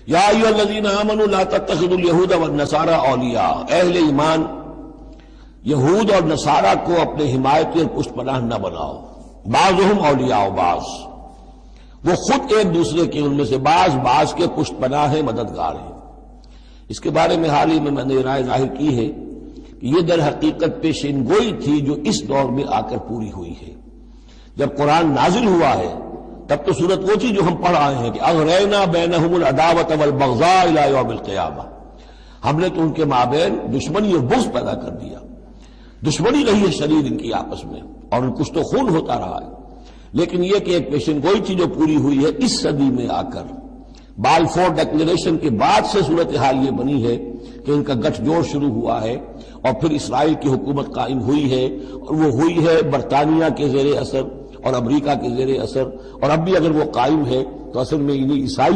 یا ایھا الذین آمنوا لا تتخذوا اليہود والنصارى اولیاء، اہل ایمان یہود اور نصارہ کو اپنے حمایتی اور پشت پناہ نہ بناؤ. بعضهم اولیاء بعض، وہ خود ایک دوسرے کے ان میں سے بعض کے پشت پناہ ہیں، مددگار ہیں. اس کے بارے میں حال ہی میں نے رائے ظاہر کی ہے کہ یہ در حقیقت پیشین گوئی تھی جو اس دور میں آ کر پوری ہوئی ہے. جب قرآن نازل ہوا ہے تب تو صورت وہ تھی جو ہم پڑھ آئے ہیں کہ اغرینا بینہم العداوۃ والبغضاء الی یوم القیامہ، ہم نے تو ان کے مابین دشمنی اور بغض پیدا کر دیا. دشمنی رہی ہے شدید ان کی آپس میں، اور کچھ تو خون ہوتا رہا ہے. لیکن یہ کہ ایک پیشن گوئی تھی جو پوری ہوئی ہے اس صدی میں آ کر. بالفور ڈکلیریشن کے بعد سے صورتحال یہ بنی ہے کہ ان کا گٹھ جوڑ شروع ہوا ہے، اور پھر اسرائیل کی حکومت قائم ہوئی ہے، اور وہ ہوئی ہے برطانیہ کے زیر اثر اور امریکہ کے زیر اثر. اور اب بھی اگر وہ قائم ہے تو اصل میں انہیں عیسائی